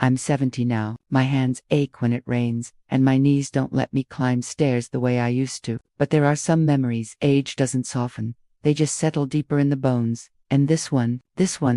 I'm 70 now, my hands ache when it rains, and my knees don't let me climb stairs the way I used to. But there are some memories age doesn't soften, they just settle deeper in the bones, and this one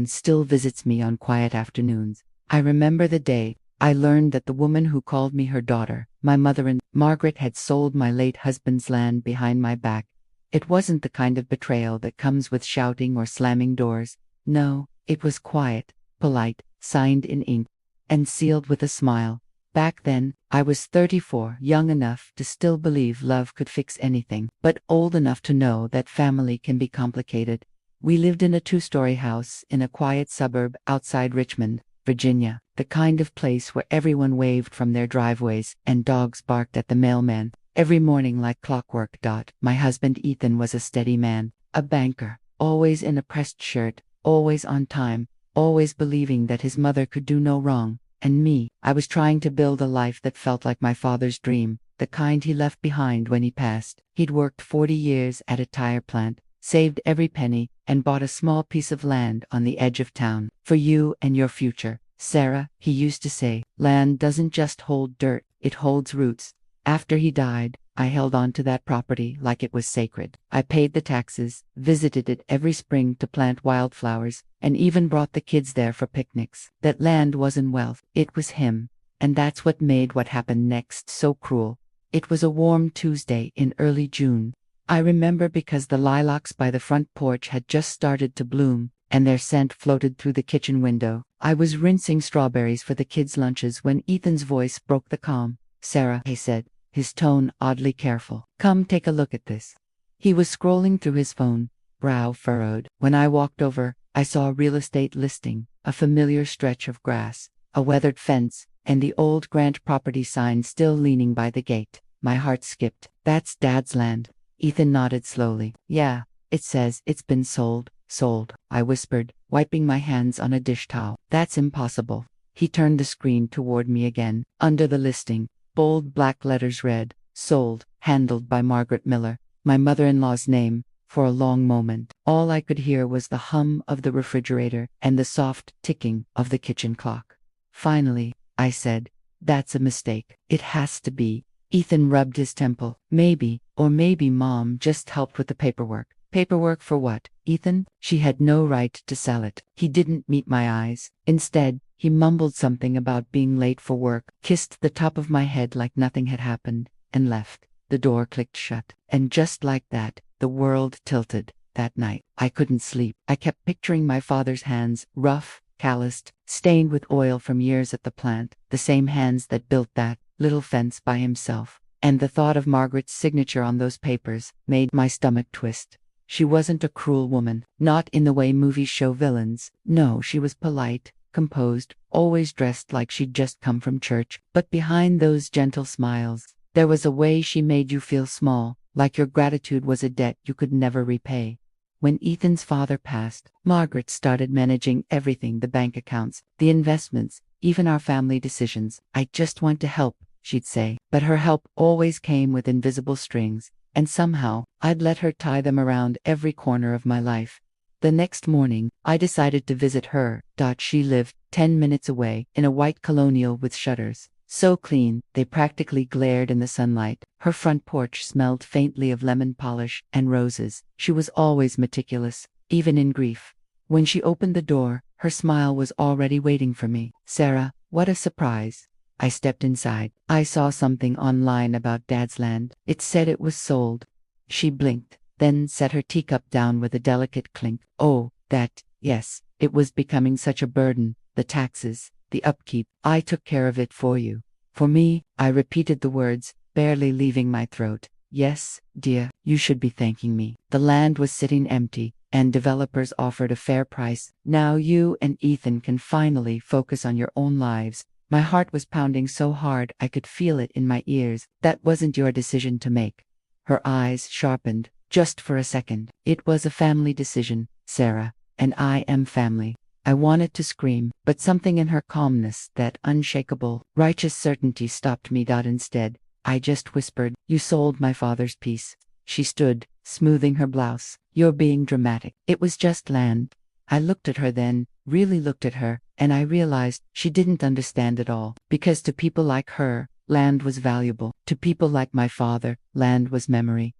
still visits me on quiet afternoons. I remember the day I learned that the woman who called me her daughter, my mother and Margaret, had sold my late husband's land behind my back. It wasn't the kind of betrayal that comes with shouting or slamming doors. No, it was quiet, polite, signed in ink, and sealed with a smile. Back then, I was 34, young enough to still believe love could fix anything, but old enough to know that family can be complicated. We lived in a 2-story house in a quiet suburb outside Richmond, Virginia, the kind of place where everyone waved from their driveways and dogs barked at the mailman every morning like clockwork. My husband Ethan was a steady man, a banker, always in a pressed shirt, always on time, always believing that his mother could do no wrong. And me, I was trying to build a life that felt like my father's dream, the kind he left behind when he passed. He'd worked 40 years at a tire plant, saved every penny, and bought a small piece of land on the edge of town. For you and your future, Sarah, he used to say. Land doesn't just hold dirt, it holds roots. After he died, I held on to that property like it was sacred. I paid the taxes, visited it every spring to plant wildflowers, and even brought the kids there for picnics. That land wasn't wealth, it was him. And that's what made what happened next so cruel. It was a warm Tuesday in early June. I remember because the lilacs by the front porch had just started to bloom, and their scent floated through the kitchen window. I was rinsing strawberries for the kids' lunches when Ethan's voice broke the calm. Sarah, he said, his tone oddly careful. Come take a look at this. He was scrolling through his phone, brow furrowed. When I walked over, I saw a real estate listing, a familiar stretch of grass, a weathered fence, and the old Grant property sign still leaning by the gate. My heart skipped. That's Dad's land. Ethan nodded slowly. Yeah, it says it's been sold. Sold, I whispered, wiping my hands on a dish towel. That's impossible. He turned the screen toward me again. Under the listing, bold black letters read, sold, handled by Margaret Miller, my mother-in-law's name. For a long moment, all I could hear was the hum of the refrigerator and the soft ticking of the kitchen clock. Finally, I said, that's a mistake. It has to be. Ethan rubbed his temple. Maybe, or maybe Mom just helped with the paperwork. Paperwork for what, Ethan? She had no right to sell it. He didn't meet my eyes. Instead, he mumbled something about being late for work, kissed the top of my head like nothing had happened, and left. The door clicked shut. And just like that, the world tilted. That night, I couldn't sleep. I kept picturing my father's hands, rough, calloused, stained with oil from years at the plant, the same hands that built that little fence by himself. And the thought of Margaret's signature on those papers made my stomach twist. She wasn't a cruel woman, not in the way movies show villains. No, she was polite, composed, always dressed like she'd just come from church. But behind those gentle smiles, there was a way she made you feel small, like your gratitude was a debt you could never repay. When Ethan's father passed, Margaret started managing everything, the bank accounts, the investments, even our family decisions. I just want to help, she'd say. But her help always came with invisible strings, and somehow, I'd let her tie them around every corner of my life. The next morning, I decided to visit her. She lived 10 minutes away, in a white colonial with shutters. So clean, they practically glared in the sunlight. Her front porch smelled faintly of lemon polish and roses. She was always meticulous, even in grief. When she opened the door, her smile was already waiting for me. Sarah, what a surprise. I stepped inside. I saw something online about Dad's land. It said it was sold. She blinked, then set her teacup down with a delicate clink. Oh, that, yes, it was becoming such a burden. The taxes, the upkeep. I took care of it for you. For me, I repeated the words, barely leaving my throat. Yes, dear, you should be thanking me. The land was sitting empty, and developers offered a fair price. Now you and Ethan can finally focus on your own lives. My heart was pounding so hard I could feel it in my ears. That wasn't your decision to make. Her eyes sharpened, just for a second. It was a family decision, Sarah, and I am family. I wanted to scream, but something in her calmness, that unshakable, righteous certainty stopped me. Instead, I just whispered, you sold my father's piece. She stood, smoothing her blouse. You're being dramatic. It was just land. I looked at her then, really looked at her, and I realized she didn't understand at all. Because to people like her, land was valuable. To people like my father, land was memory.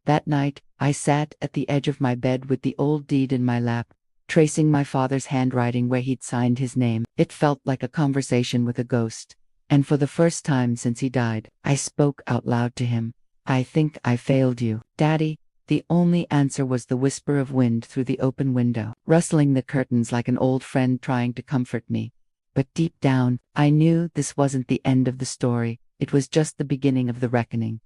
That night, I sat at the edge of my bed with the old deed in my lap, tracing my father's handwriting where he'd signed his name. It felt like a conversation with a ghost. And for the first time since he died, I spoke out loud to him. I think I failed you, Daddy. The only answer was the whisper of wind through the open window, rustling the curtains like an old friend trying to comfort me. But deep down, I knew this wasn't the end of the story. It was just the beginning of the reckoning.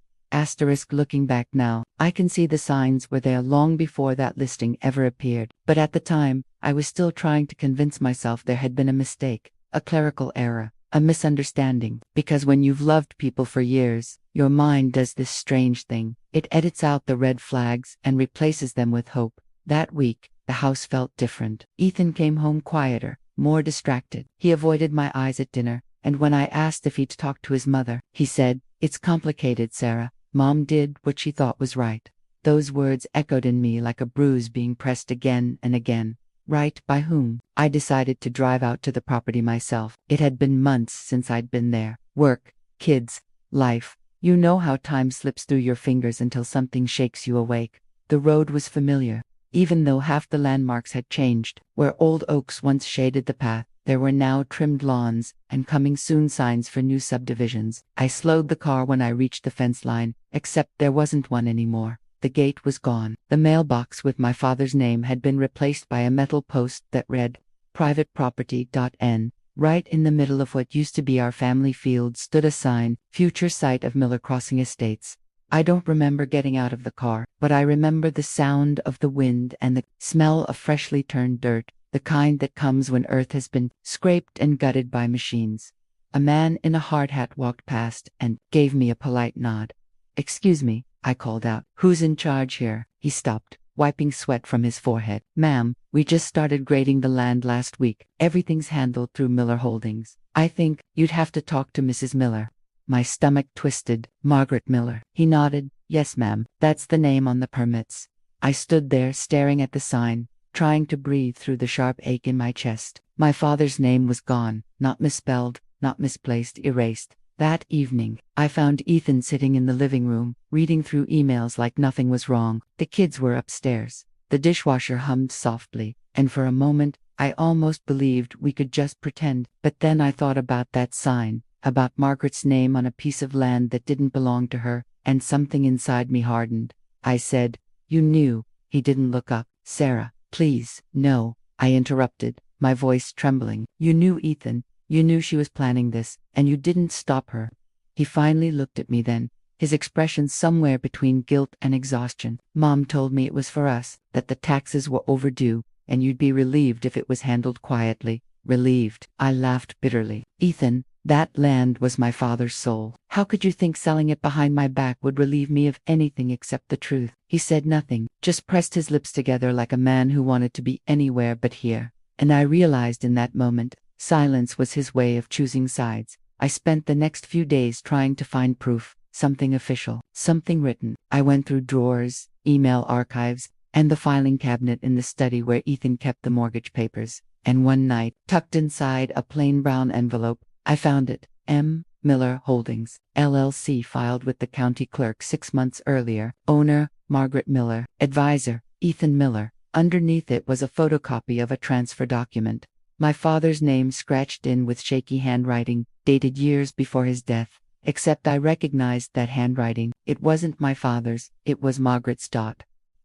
Looking back now, I can see the signs were there long before that listing ever appeared. But at the time, I was still trying to convince myself there had been a mistake, a clerical error, a misunderstanding. Because when you've loved people for years, your mind does this strange thing. It edits out the red flags and replaces them with hope. That week, the house felt different. Ethan came home quieter, more distracted. He avoided my eyes at dinner, and when I asked if he'd talked to his mother, he said, "It's complicated, Sarah. Mom did what she thought was right." Those words echoed in me like a bruise being pressed again and again. Right by whom? I decided to drive out to the property myself. It had been months since I'd been there. Work, kids, life. You know how time slips through your fingers until something shakes you awake. The road was familiar, even though half the landmarks had changed. Where old oaks once shaded the path, there were now trimmed lawns and coming soon signs for new subdivisions. I slowed the car when I reached the fence line, except there wasn't one anymore. The gate was gone. The mailbox with my father's name had been replaced by a metal post that read, "Private Property.N." Right in the middle of what used to be our family field stood a sign, "Future Site of Miller Crossing Estates." I don't remember getting out of the car, but I remember the sound of the wind and the smell of freshly turned dirt, the kind that comes when earth has been scraped and gutted by machines. A man in a hard hat walked past and gave me a polite nod. "Excuse me," I called out. "Who's in charge here?" He stopped, wiping sweat from his forehead. "Ma'am, we just started grading the land last week. Everything's handled through Miller Holdings. I think you'd have to talk to Mrs. Miller." My stomach twisted. "Margaret Miller." He nodded. "Yes, ma'am, that's the name on the permits." I stood there staring at the sign, trying to breathe through the sharp ache in my chest. My father's name was gone, not misspelled, not misplaced, erased. That evening, I found Ethan sitting in the living room, reading through emails like nothing was wrong. The kids were upstairs. The dishwasher hummed softly, and for a moment, I almost believed we could just pretend. But then I thought about that sign, about Margaret's name on a piece of land that didn't belong to her, and something inside me hardened. I said, "You knew." He didn't look up. "Sarah, please." "No," I interrupted, my voice trembling. "You knew, Ethan. You knew she was planning this, and you didn't stop her." He finally looked at me then, his expression somewhere between guilt and exhaustion. "Mom told me it was for us, that the taxes were overdue, and you'd be relieved if it was handled quietly." Relieved. I laughed bitterly. "Ethan, that land was my father's soul. How could you think selling it behind my back would relieve me of anything except the truth?" He said nothing, just pressed his lips together like a man who wanted to be anywhere but here. And I realized in that moment, silence was his way of choosing sides. I spent the next few days trying to find proof, something official, something written. I went through drawers, email archives, and the filing cabinet in the study where Ethan kept the mortgage papers. And one night, tucked inside a plain brown envelope, I found it. M. Miller Holdings, LLC, filed with the county clerk 6 months earlier. Owner, Margaret Miller. Advisor, Ethan Miller. Underneath it was a photocopy of a transfer document. My father's name scratched in with shaky handwriting, dated years before his death. Except I recognized that handwriting. It wasn't my father's, it was Margaret's.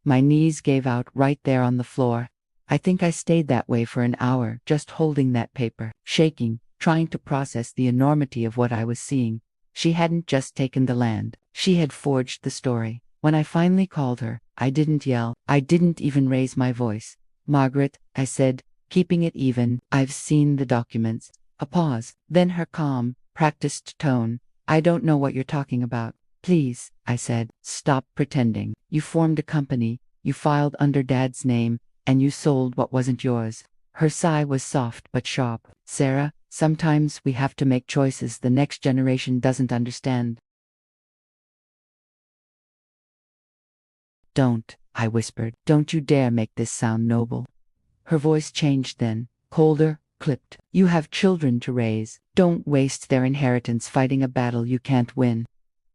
My knees gave out right there on the floor. I think I stayed that way for an hour, just holding that paper, shaking, trying to process the enormity of what I was seeing. She hadn't just taken the land, she had forged the story. When I finally called her, I didn't yell, I didn't even raise my voice. "Margaret," I said, keeping it even, "I've seen the documents." A pause, then her calm, practiced tone. "I don't know what you're talking about." "Please," I said, "stop pretending. You formed a company, you filed under Dad's name, and you sold what wasn't yours." Her sigh was soft but sharp. "Sarah, sometimes we have to make choices the next generation doesn't understand." "Don't," I whispered. "Don't you dare make this sound noble." Her voice changed then, colder, clipped. You have children to raise. Don't waste their inheritance fighting a battle you can't win.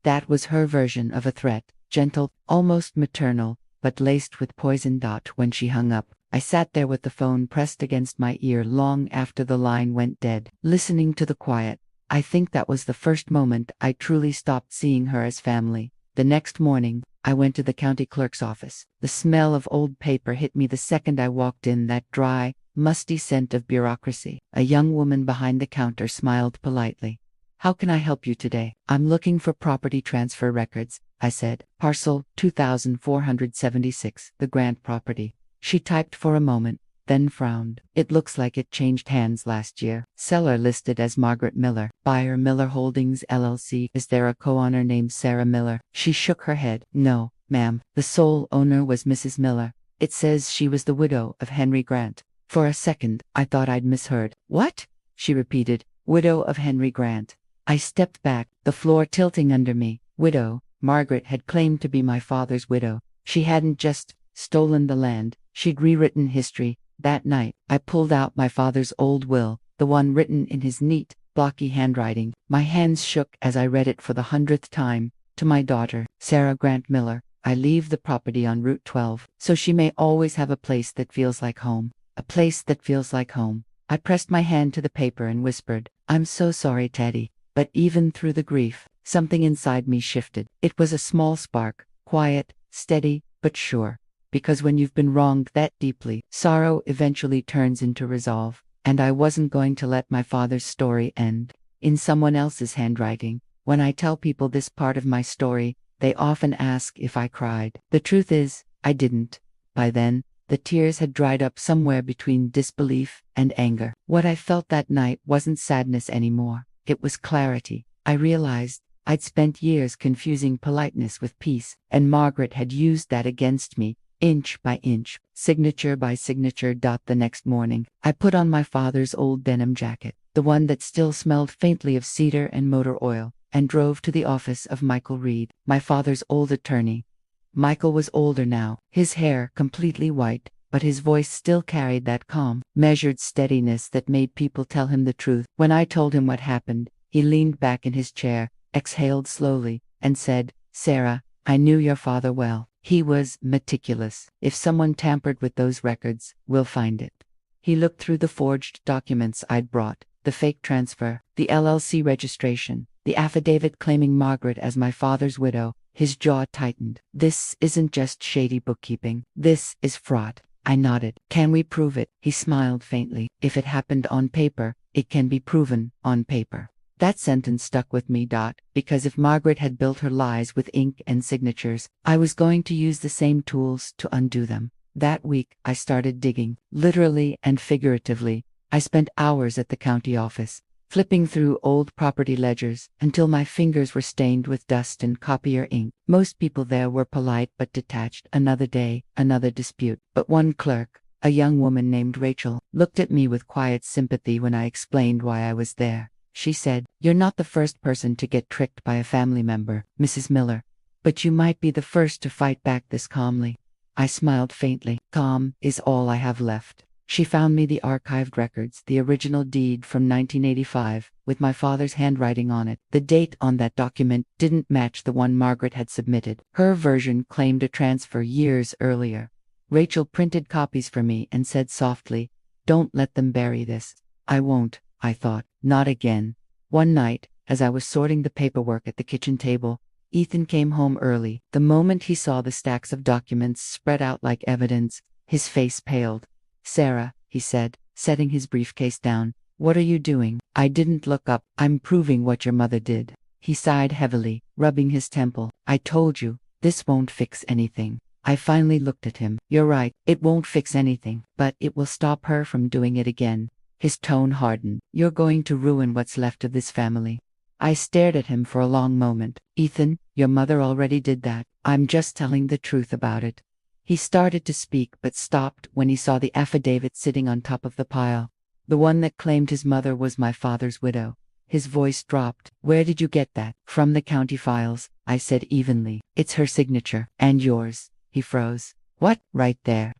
That was her version of a threat, gentle, almost maternal, but laced with poison. When she hung up, I sat there with the phone pressed against my ear long after the line went dead, listening to the quiet. I think that was the first moment I truly stopped seeing her as family. The next morning, I went to the county clerk's office. The smell of old paper hit me the second I walked in, that dry, musty scent of bureaucracy. A young woman behind the counter smiled politely. "How can I help you today?" "I'm looking for property transfer records," I said. "Parcel 2476, the Grant property." She typed for a moment, then frowned. "It looks like it changed hands last year. Seller listed as Margaret Miller. Buyer Miller Holdings LLC. Is there a co-owner named Sarah Miller?" She shook her head. "No, ma'am. The sole owner was Mrs. Miller. It says she was the widow of Henry Grant." For a second, I thought I'd misheard. "What?" she repeated. "Widow of Henry Grant." I stepped back, the floor tilting under me. Widow. Margaret had claimed to be my father's widow. She hadn't just stolen the land, she'd rewritten history. That night, I pulled out my father's old will, the one written in his neat, blocky handwriting. My hands shook as I read it for the 100th time. To my daughter, Sarah Grant Miller, I leave the property on Route 12, so she may always have a place that feels like home. A place that feels like home. I pressed my hand to the paper and whispered, "I'm so sorry, Teddy." But even through the grief, something inside me shifted. It was a small spark, quiet, steady, but sure. Because when you've been wronged that deeply, sorrow eventually turns into resolve. And I wasn't going to let my father's story end in someone else's handwriting. When I tell people this part of my story, they often ask if I cried. The truth is, I didn't. By then, the tears had dried up somewhere between disbelief and anger. What I felt that night wasn't sadness anymore. It was clarity. I realized I'd spent years confusing politeness with peace, and Margaret had used that against me, inch by inch, signature by signature. The next morning, I put on my father's old denim jacket, the one that still smelled faintly of cedar and motor oil, and drove to the office of Michael Reed, my father's old attorney. Michael was older now, his hair completely white, but his voice still carried that calm, measured steadiness that made people tell him the truth. When I told him what happened, he leaned back in his chair, exhaled slowly, and said, "Sarah, I knew your father well. He was meticulous. If someone tampered with those records, we'll find it." He looked through the forged documents I'd brought, the fake transfer, the LLC registration, the affidavit claiming Margaret as my father's widow. His jaw tightened. "This isn't just shady bookkeeping. This is fraud." I nodded. "Can we prove it?" He smiled faintly. "If it happened on paper, it can be proven on paper." That sentence stuck with me. Because if Margaret had built her lies with ink and signatures, I was going to use the same tools to undo them. That week, I started digging, literally and figuratively. I spent hours at the county office, flipping through old property ledgers until my fingers were stained with dust and copier ink. Most people there were polite but detached. Another day, another dispute. But one clerk, a young woman named Rachel, looked at me with quiet sympathy when I explained why I was there. She said, "You're not the first person to get tricked by a family member, Mrs. Miller. But you might be the first to fight back this calmly." I smiled faintly. Calm is all I have left. She found me the archived records, the original deed from 1985, with my father's handwriting on it. The date on that document didn't match the one Margaret had submitted. Her version claimed a transfer years earlier. Rachel printed copies for me and said softly, "Don't let them bury this." I won't, I thought, not again. One night, as I was sorting the paperwork at the kitchen table, Ethan came home early. The moment he saw the stacks of documents spread out like evidence, his face paled. "Sarah," he said, setting his briefcase down, "what are you doing?" I didn't look up. "I'm proving what your mother did." He sighed heavily, rubbing his temple. "I told you, this won't fix anything." I finally looked at him. "You're right, it won't fix anything, but it will stop her from doing it again." His tone hardened. "You're going to ruin what's left of this family." I stared at him for a long moment. "Ethan, your mother already did that. I'm just telling the truth about it." He started to speak but stopped when he saw the affidavit sitting on top of the pile. The one that claimed his mother was my father's widow. His voice dropped. "Where did you get that?" "From the county files," I said evenly. "It's her signature. And yours." He froze. "What?" "Right there."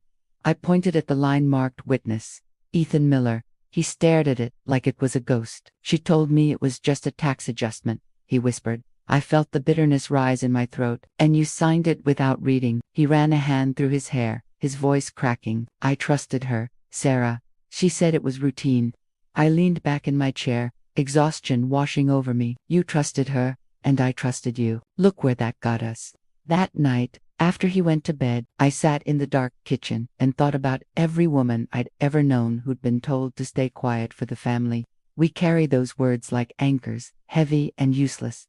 I pointed at the line marked Witness Ethan Miller. He stared at it like it was a ghost. She told me it was just a tax adjustment, he whispered. I felt the bitterness rise in my throat. And you signed it without reading. He ran a hand through his hair, his voice cracking. I trusted her, Sarah. She said it was routine. I leaned back in my chair, exhaustion washing over me. You trusted her, and I trusted you. Look where that got us. That night, after he went to bed, I sat in the dark kitchen and thought about every woman I'd ever known who'd been told to stay quiet for the family. We carry those words like anchors, heavy and useless.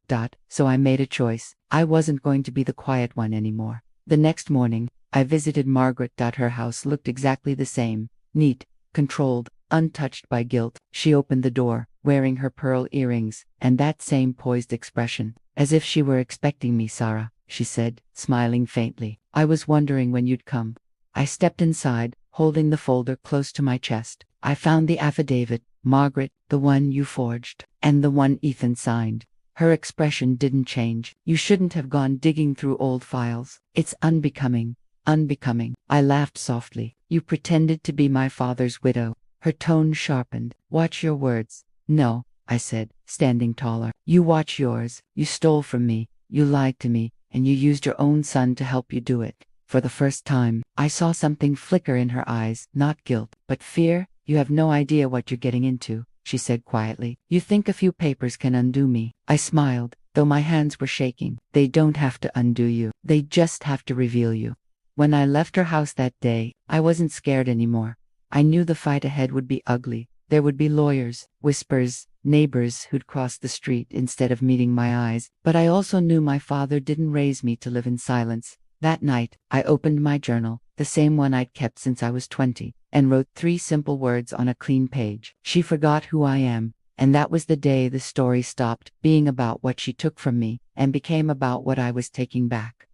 So I made a choice. I wasn't going to be the quiet one anymore. The next morning, I visited Margaret. Her house looked exactly the same, neat, controlled, untouched by guilt. She opened the door, wearing her pearl earrings, and that same poised expression, as if she were expecting me. Sarah, she said, smiling faintly. I was wondering when you'd come. I stepped inside, holding the folder close to my chest. I found the affidavit, Margaret, the one you forged, and the one Ethan signed. Her expression didn't change. You shouldn't have gone digging through old files. It's unbecoming. Unbecoming. I laughed softly. You pretended to be my father's widow. Her tone sharpened. Watch your words. No, I said, standing taller. You watch yours. You stole from me. You lied to me, and you used your own son to help you do it. For the first time, I saw something flicker in her eyes, not guilt, but fear. You have no idea what you're getting into, she said quietly. You think a few papers can undo me. I smiled, though my hands were shaking. They don't have to undo you. They just have to reveal you. When I left her house that day, I wasn't scared anymore. I knew the fight ahead would be ugly. There would be lawyers, whispers, neighbors who'd cross the street instead of meeting my eyes. But I also knew my father didn't raise me to live in silence. That night, I opened my journal, the same one I'd kept since I was 20, and wrote 3 simple words on a clean page. She forgot who I am, and that was the day the story stopped being about what she took from me and became about what I was taking back.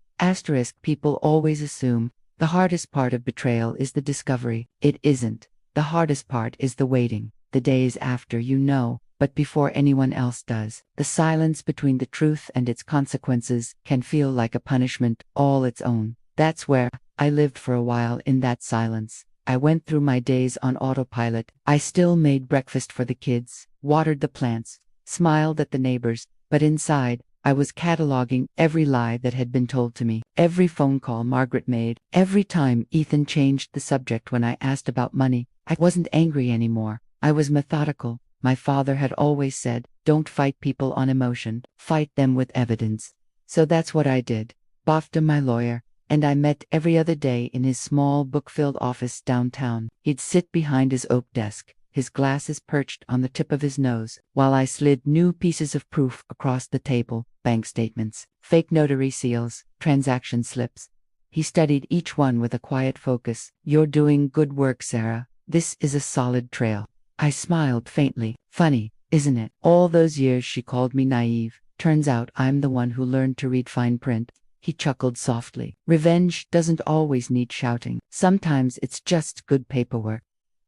People always assume the hardest part of betrayal is the discovery. It isn't. The hardest part is the waiting, the days after you know, but before anyone else does. The silence between the truth and its consequences can feel like a punishment all its own. That's where I lived for a while, in that silence. I went through my days on autopilot. I still made breakfast for the kids, watered the plants, smiled at the neighbors, but inside, I was cataloging every lie that had been told to me, every phone call Margaret made, every time Ethan changed the subject when I asked about money. I wasn't angry anymore. I was methodical. My father had always said, don't fight people on emotion, fight them with evidence. So that's what I did. Boffed him, my lawyer, and I met every other day in his small book-filled office downtown. He'd sit behind his oak desk, his glasses perched on the tip of his nose, while I slid new pieces of proof across the table, bank statements, fake notary seals, transaction slips. He studied each one with a quiet focus. You're doing good work, Sarah. This is a solid trail. I smiled faintly. Funny, isn't it? All those years she called me naive. Turns out I'm the one who learned to read fine print. He chuckled softly. Revenge doesn't always need shouting. Sometimes it's just good paperwork.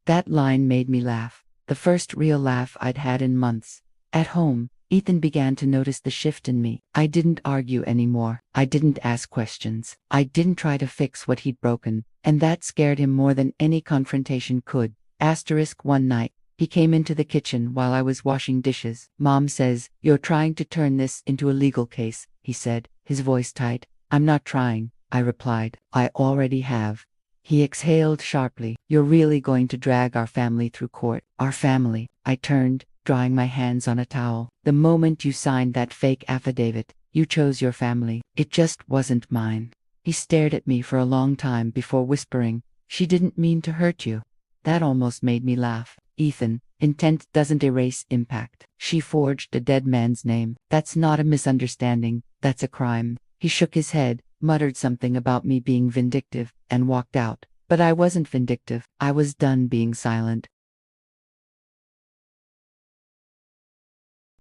That line made me laugh. The first real laugh I'd had in months. At home, Ethan began to notice the shift in me. I didn't argue anymore. I didn't ask questions. I didn't try to fix what he'd broken, and that scared him more than any confrontation could. One night, he came into the kitchen while I was washing dishes. Mom says, you're trying to turn this into a legal case, he said, his voice tight. I'm not trying, I replied. I already have. He exhaled sharply. You're really going to drag our family through court? Our family. I turned, drying my hands on a towel. The moment you signed that fake affidavit, you chose your family. It just wasn't mine. He stared at me for a long time before whispering, she didn't mean to hurt you. That almost made me laugh. Ethan, intent doesn't erase impact. She forged a dead man's name. That's not a misunderstanding. That's a crime. He shook his head, muttered something about me being vindictive, and walked out. But I wasn't vindictive. I was done being silent.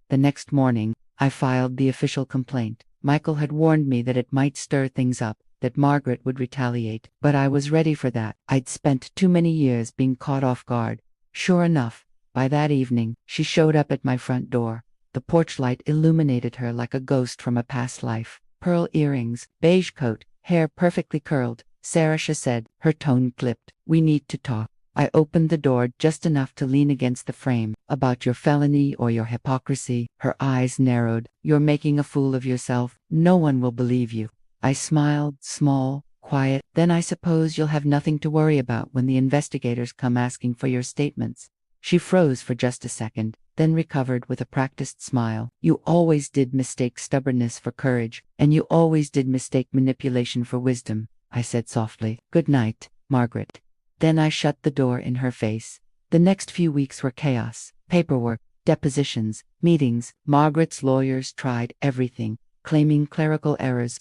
The next morning, I filed the official complaint. Michael had warned me that it might stir things up, that Margaret would retaliate, but I was ready for that. I'd spent too many years being caught off guard. Sure enough, by that evening, she showed up at my front door. The porch light illuminated her like a ghost from a past life. Pearl earrings, beige coat, hair perfectly curled. Sarasha said, her tone clipped. "We need to talk." I opened the door just enough to lean against the frame. "About your felony or your hypocrisy?" Her eyes narrowed. "You're making a fool of yourself. No one will believe you." I smiled, small, quiet. "Then I suppose you'll have nothing to worry about when the investigators come asking for your statements." She froze for just a second, then recovered with a practiced smile. "You always did mistake stubbornness for courage, and you always did mistake manipulation for wisdom," I said softly. "Good night, Margaret." Then I shut the door in her face. The next few weeks were chaos. Paperwork, depositions, meetings. Margaret's lawyers tried everything, claiming clerical errors,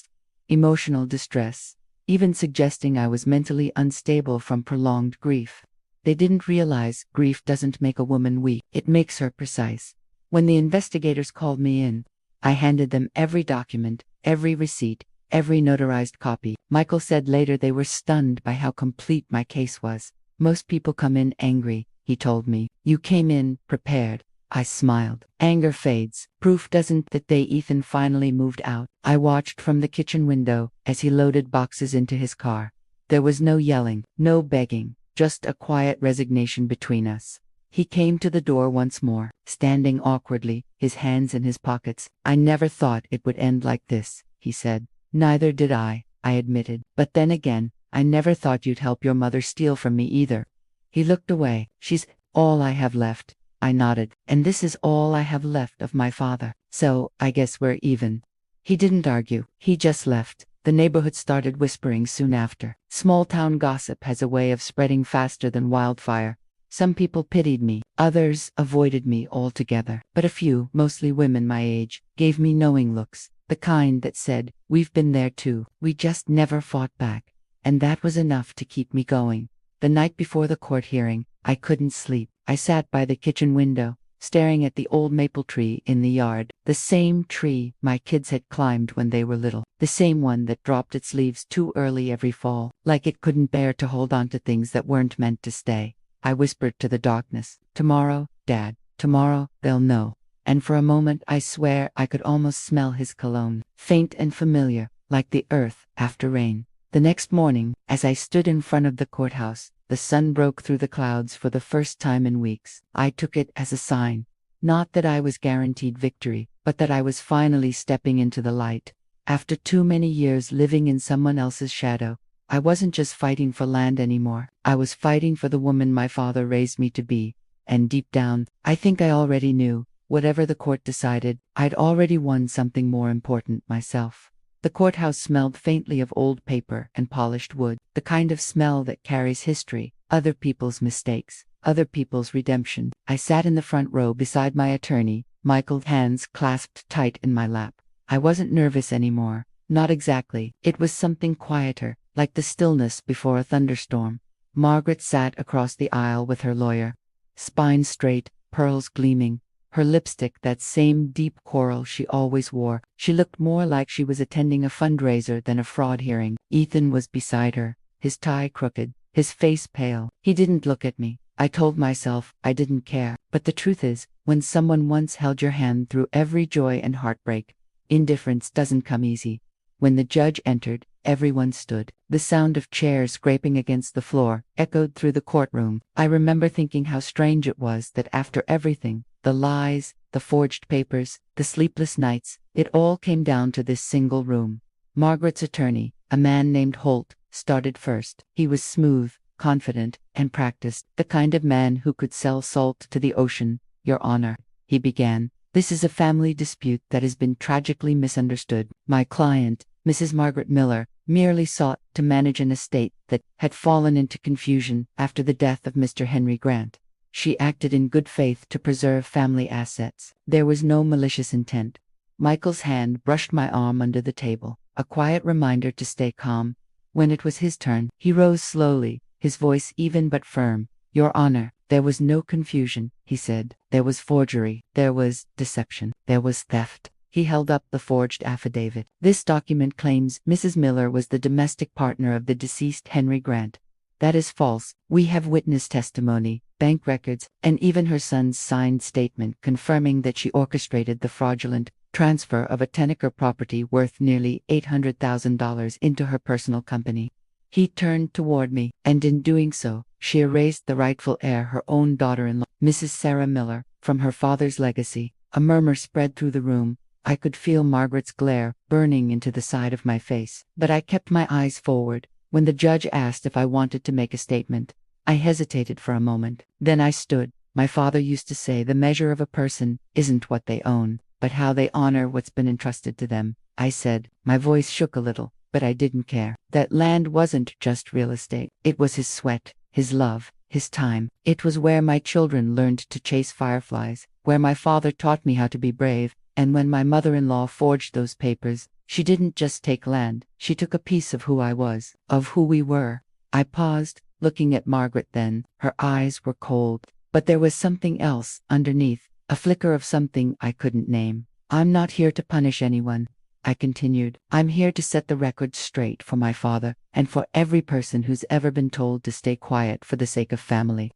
emotional distress, even suggesting I was mentally unstable from prolonged grief. They didn't realize grief doesn't make a woman weak, it makes her precise. When the investigators called me in, I handed them every document, every receipt, every notarized copy. Michael said later they were stunned by how complete my case was. "Most people come in angry," he told me. "You came in prepared." I smiled. "Anger fades. Proof doesn't." That day Ethan finally moved out. I watched from the kitchen window as he loaded boxes into his car. There was no yelling, no begging, just a quiet resignation between us. He came to the door once more, standing awkwardly, his hands in his pockets. "I never thought it would end like this," he said. "Neither did I admitted. "But then again, I never thought you'd help your mother steal from me either." He looked away. "She's all I have left." I nodded. "And this is all I have left of my father. So, I guess we're even." He didn't argue. He just left. The neighborhood started whispering soon after. Small town gossip has a way of spreading faster than wildfire. Some people pitied me. Others avoided me altogether. But a few, mostly women my age, gave me knowing looks. The kind that said, "We've been there too. We just never fought back." And that was enough to keep me going. The night before the court hearing, I couldn't sleep. I sat by the kitchen window, staring at the old maple tree in the yard. The same tree my kids had climbed when they were little. The same one that dropped its leaves too early every fall, like it couldn't bear to hold on to things that weren't meant to stay. I whispered to the darkness, "Tomorrow, Dad, tomorrow, they'll know." And for a moment I swear I could almost smell his cologne, faint and familiar, like the earth after rain. The next morning, as I stood in front of the courthouse, the sun broke through the clouds for the first time in weeks. I took it as a sign. Not that I was guaranteed victory, but that I was finally stepping into the light. After too many years living in someone else's shadow, I wasn't just fighting for land anymore. I was fighting for the woman my father raised me to be. And deep down, I think I already knew. Whatever the court decided, I'd already won something more important myself. The courthouse smelled faintly of old paper and polished wood, the kind of smell that carries history, other people's mistakes, other people's redemption. I sat in the front row beside my attorney, Michael's hands clasped tight in my lap. I wasn't nervous anymore, not exactly. It was something quieter, like the stillness before a thunderstorm. Margaret sat across the aisle with her lawyer, spine straight, pearls gleaming. Her lipstick that same deep coral she always wore. She looked more like she was attending a fundraiser than a fraud hearing. Ethan was beside her, his tie crooked, his face pale. He didn't look at me. I told myself I didn't care. But the truth is, when someone once held your hand through every joy and heartbreak, indifference doesn't come easy. When the judge entered, everyone stood. The sound of chairs scraping against the floor echoed through the courtroom. I remember thinking how strange it was that after everything, the lies, the forged papers, the sleepless nights, it all came down to this single room. Margaret's attorney, a man named Holt, started first. He was smooth, confident, and practiced, the kind of man who could sell salt to the ocean. "Your Honor," he began, "this is a family dispute that has been tragically misunderstood. My client, Mrs. Margaret Miller, merely sought to manage an estate that had fallen into confusion after the death of Mr. Henry Grant. She acted in good faith to preserve family assets. There was no malicious intent." Michael's hand brushed my arm under the table, a quiet reminder to stay calm. When it was his turn, he rose slowly, his voice even but firm. "Your Honor, there was no confusion," he said. "There was forgery, there was deception, there was theft." He held up the forged affidavit. "This document claims Mrs. Miller was the domestic partner of the deceased Henry Grant. That is false. We have witness testimony, bank records, and even her son's signed statement confirming that she orchestrated the fraudulent transfer of a 10-acre property worth nearly $800,000 into her personal company." He turned toward me, and in doing so, she erased the rightful heir, her own daughter-in-law, Mrs. Sarah Miller, from her father's legacy. A murmur spread through the room. I could feel Margaret's glare burning into the side of my face, but I kept my eyes forward. When the judge asked if I wanted to make a statement, I hesitated for a moment. Then I stood. My father used to say the measure of a person isn't what they own, but how they honor what's been entrusted to them. I said. My voice shook a little, but I didn't care. That land wasn't just real estate. It was his sweat, his love, his time. It was where my children learned to chase fireflies, where my father taught me how to be brave, and when my mother-in-law forged those papers, she didn't just take land, she took a piece of who I was, of who we were. I paused, looking at Margaret then. Her eyes were cold, but there was something else underneath, a flicker of something I couldn't name. I'm not here to punish anyone, I continued. I'm here to set the record straight for my father, and for every person who's ever been told to stay quiet for the sake of family.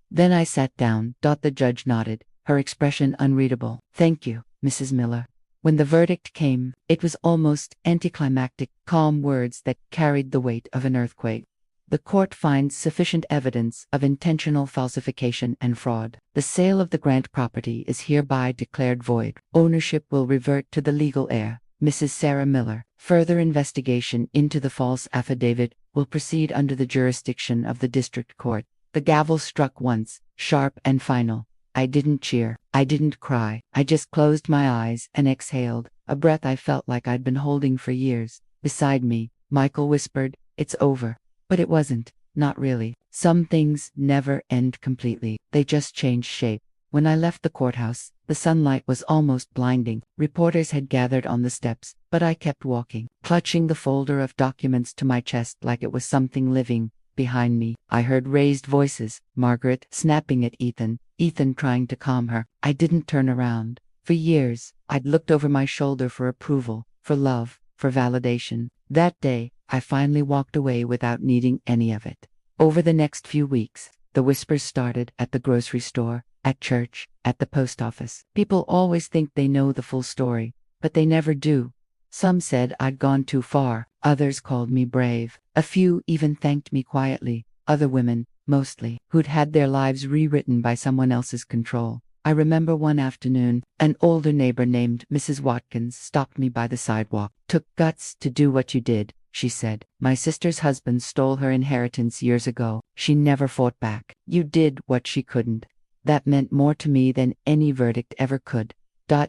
Then I sat down. The judge nodded, her expression unreadable. Thank you, Mrs. Miller. When the verdict came, it was almost anticlimactic, calm words that carried the weight of an earthquake. The court finds sufficient evidence of intentional falsification and fraud. The sale of the Grant property is hereby declared void. Ownership will revert to the legal heir, Mrs. Sarah Miller. Further investigation into the false affidavit will proceed under the jurisdiction of the district court. The gavel struck once, sharp and final. I didn't cheer. I didn't cry. I just closed my eyes and exhaled, a breath I felt like I'd been holding for years. Beside me, Michael whispered, "It's over." But it wasn't, not really. Some things never end completely, they just change shape. When I left the courthouse, the sunlight was almost blinding. Reporters had gathered on the steps, but I kept walking, clutching the folder of documents to my chest like it was something living. Behind me, I heard raised voices, Margaret snapping at Ethan, Ethan trying to calm her. I didn't turn around. For years, I'd looked over my shoulder for approval, for love, for validation. That day, I finally walked away without needing any of it. Over the next few weeks, the whispers started at the grocery store, at church, at the post office. People always think they know the full story, but they never do. Some said I'd gone too far, others called me brave. A few even thanked me quietly, other women, mostly, who'd had their lives rewritten by someone else's control. I remember one afternoon, an older neighbor named Mrs. Watkins stopped me by the sidewalk. "Took guts to do what you did," she said. "My sister's husband stole her inheritance years ago. She never fought back. You did what she couldn't." That meant more to me than any verdict ever could.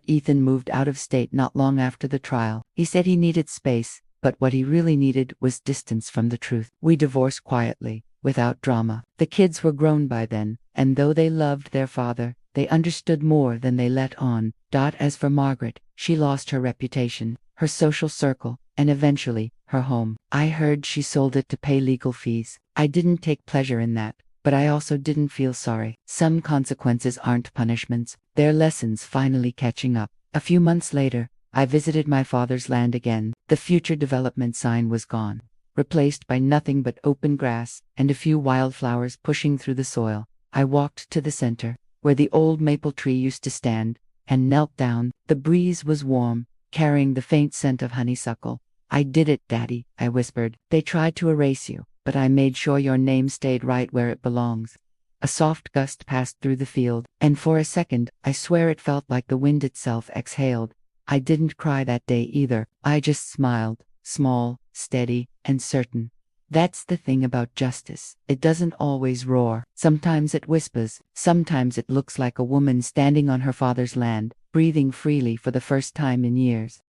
Ethan moved out of state not long after the trial. He said he needed space, but what he really needed was distance from the truth. We divorced quietly, without drama. The kids were grown by then, and though they loved their father, they understood more than they let on. As for Margaret, she lost her reputation, her social circle, and eventually, her home. I heard she sold it to pay legal fees. I didn't take pleasure in that, but I also didn't feel sorry. Some consequences aren't punishments, they're lessons finally catching up. A few months later, I visited my father's land again. The future development sign was gone, replaced by nothing but open grass and a few wildflowers pushing through the soil. I walked to the center, where the old maple tree used to stand, and knelt down. The breeze was warm, carrying the faint scent of honeysuckle. "I did it, Daddy," I whispered. "They tried to erase you, but I made sure your name stayed right where it belongs." A soft gust passed through the field, and for a second, I swear it felt like the wind itself exhaled. I didn't cry that day either. I just smiled, small, steady, and certain. That's the thing about justice. It doesn't always roar. Sometimes it whispers. Sometimes it looks like a woman standing on her father's land, breathing freely for the first time in years.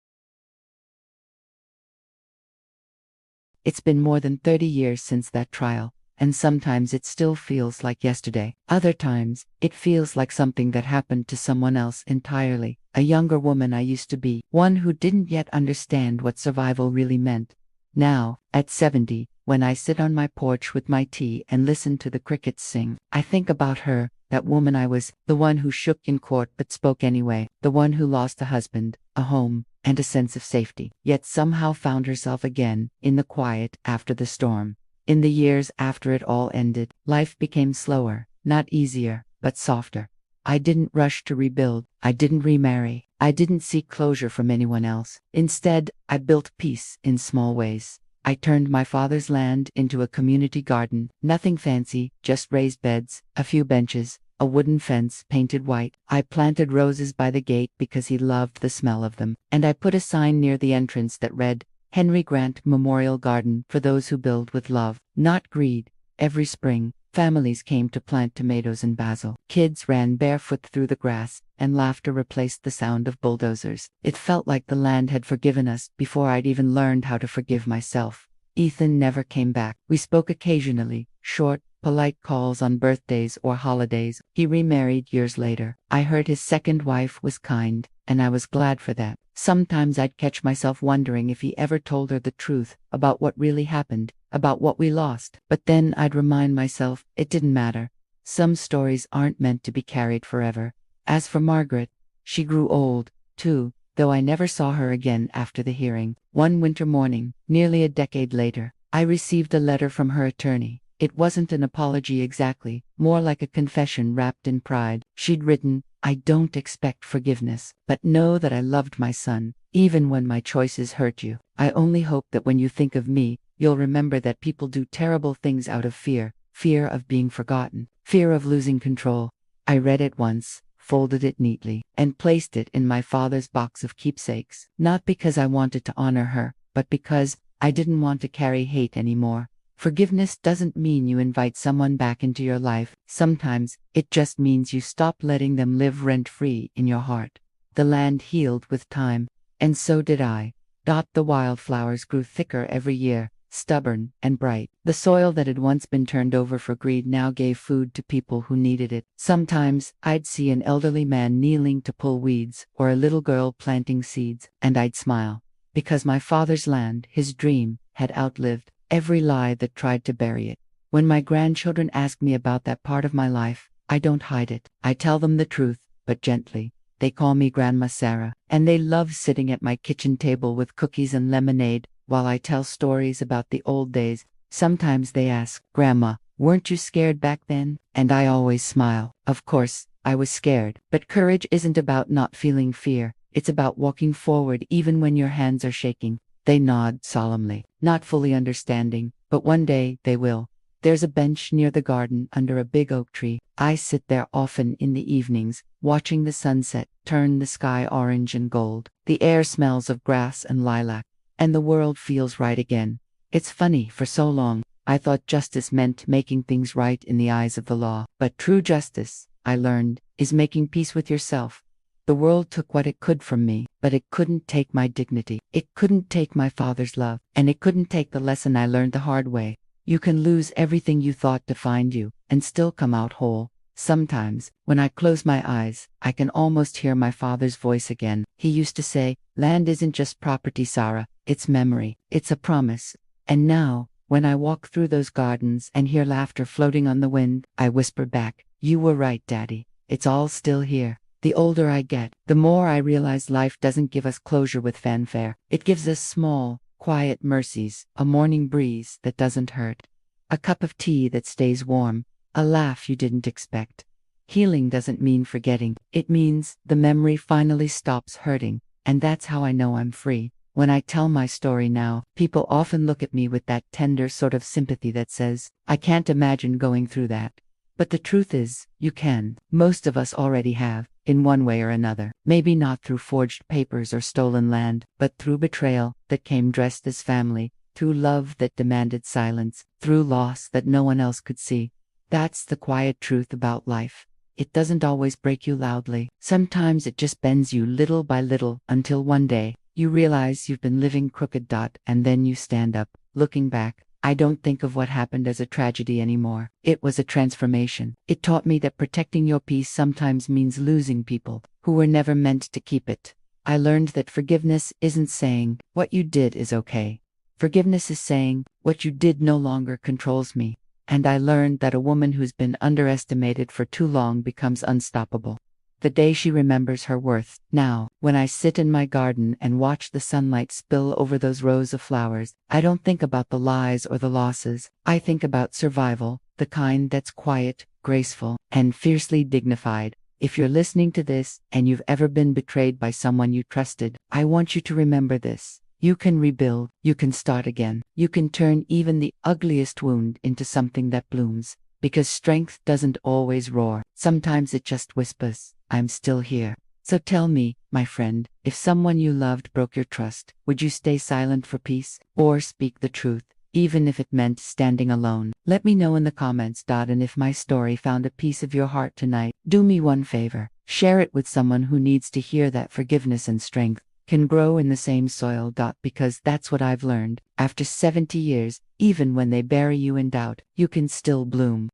It's been more than 30 years since that trial, and sometimes it still feels like yesterday. Other times, it feels like something that happened to someone else entirely. A younger woman I used to be, one who didn't yet understand what survival really meant. Now, at 70, when I sit on my porch with my tea and listen to the crickets sing, I think about her, that woman I was, the one who shook in court but spoke anyway, the one who lost a husband, a home, and a sense of safety, yet somehow found herself again, in the quiet after the storm. In the years after it all ended, life became slower, not easier, but softer. I didn't rush to rebuild, I didn't remarry, I didn't seek closure from anyone else. Instead, I built peace in small ways. I turned my father's land into a community garden. Nothing fancy, just raised beds, a few benches, a wooden fence painted white. I planted roses by the gate because he loved the smell of them, and I put a sign near the entrance that read, Henry Grant Memorial Garden for those who build with love, not greed. Every spring, families came to plant tomatoes and basil. Kids ran barefoot through the grass, and laughter replaced the sound of bulldozers. It felt like the land had forgiven us before I'd even learned how to forgive myself. Ethan never came back. We spoke occasionally, short, polite calls on birthdays or holidays. He remarried years later. I heard his second wife was kind, and I was glad for that. Sometimes I'd catch myself wondering if he ever told her the truth about what really happened, about what we lost. But then I'd remind myself it didn't matter. Some stories aren't meant to be carried forever. As for Margaret, she grew old, too, though I never saw her again after the hearing. One winter morning, nearly a decade later, I received a letter from her attorney. It wasn't an apology exactly, more like a confession wrapped in pride. She'd written, I don't expect forgiveness, but know that I loved my son, even when my choices hurt you. I only hope that when you think of me, you'll remember that people do terrible things out of fear, fear of being forgotten, fear of losing control. I read it once, folded it neatly, and placed it in my father's box of keepsakes, not because I wanted to honor her, but because I didn't want to carry hate anymore. Forgiveness doesn't mean you invite someone back into your life. Sometimes, it just means you stop letting them live rent-free in your heart. The land healed with time, and so did I. The wildflowers grew thicker every year, stubborn and bright. The soil that had once been turned over for greed now gave food to people who needed it. Sometimes, I'd see an elderly man kneeling to pull weeds, or a little girl planting seeds, and I'd smile. Because my father's land, his dream, had outlived every lie that tried to bury it. When my grandchildren ask me about that part of my life, I don't hide it. I tell them the truth, but gently. They call me Grandma Sarah, and they love sitting at my kitchen table with cookies and lemonade while I tell stories about the old days. Sometimes they ask, Grandma, weren't you scared back then? And I always smile. Of course, I was scared, but courage isn't about not feeling fear. It's about walking forward even when your hands are shaking. They nod solemnly, not fully understanding, but one day they will. There's a bench near the garden under a big oak tree. I sit there often in the evenings, watching the sunset turn the sky orange and gold. The air smells of grass and lilac, and the world feels right again. It's funny, for so long, I thought justice meant making things right in the eyes of the law. But true justice, I learned, is making peace with yourself. The world took what it could from me, but it couldn't take my dignity. It couldn't take my father's love, and it couldn't take the lesson I learned the hard way. You can lose everything you thought defined you, and still come out whole. Sometimes, when I close my eyes, I can almost hear my father's voice again. He used to say, land isn't just property, Sarah, it's memory, it's a promise. And now, when I walk through those gardens and hear laughter floating on the wind, I whisper back, you were right, Daddy, it's all still here. The older I get, the more I realize life doesn't give us closure with fanfare. It gives us small, quiet mercies, a morning breeze that doesn't hurt, a cup of tea that stays warm, a laugh you didn't expect. Healing doesn't mean forgetting. It means the memory finally stops hurting, and that's how I know I'm free. When I tell my story now, people often look at me with that tender sort of sympathy that says, I can't imagine going through that. But the truth is, you can. Most of us already have, in one way or another. Maybe not through forged papers or stolen land, but through betrayal that came dressed as family, through love that demanded silence, through loss that no one else could see. That's the quiet truth about life. It doesn't always break you loudly. Sometimes it just bends you little by little until one day, you realize you've been living crooked. And then you stand up, looking back. I don't think of what happened as a tragedy anymore. It was a transformation. It taught me that protecting your peace sometimes means losing people who were never meant to keep it. I learned that forgiveness isn't saying, what you did is okay. Forgiveness is saying, what you did no longer controls me. And I learned that a woman who's been underestimated for too long becomes unstoppable. The day she remembers her worth. Now, when I sit in my garden and watch the sunlight spill over those rows of flowers, I don't think about the lies or the losses. I think about survival, the kind that's quiet, graceful, and fiercely dignified. If you're listening to this, and you've ever been betrayed by someone you trusted, I want you to remember this. You can rebuild, you can start again, you can turn even the ugliest wound into something that blooms. Because strength doesn't always roar, sometimes it just whispers, I'm still here. So tell me, my friend, if someone you loved broke your trust, would you stay silent for peace, or speak the truth, even if it meant standing alone? Let me know in the comments. And if my story found a piece of your heart tonight, do me one favor, share it with someone who needs to hear that forgiveness and strength can grow in the same soil. Because that's what I've learned. After 70 years, even when they bury you in doubt, you can still bloom.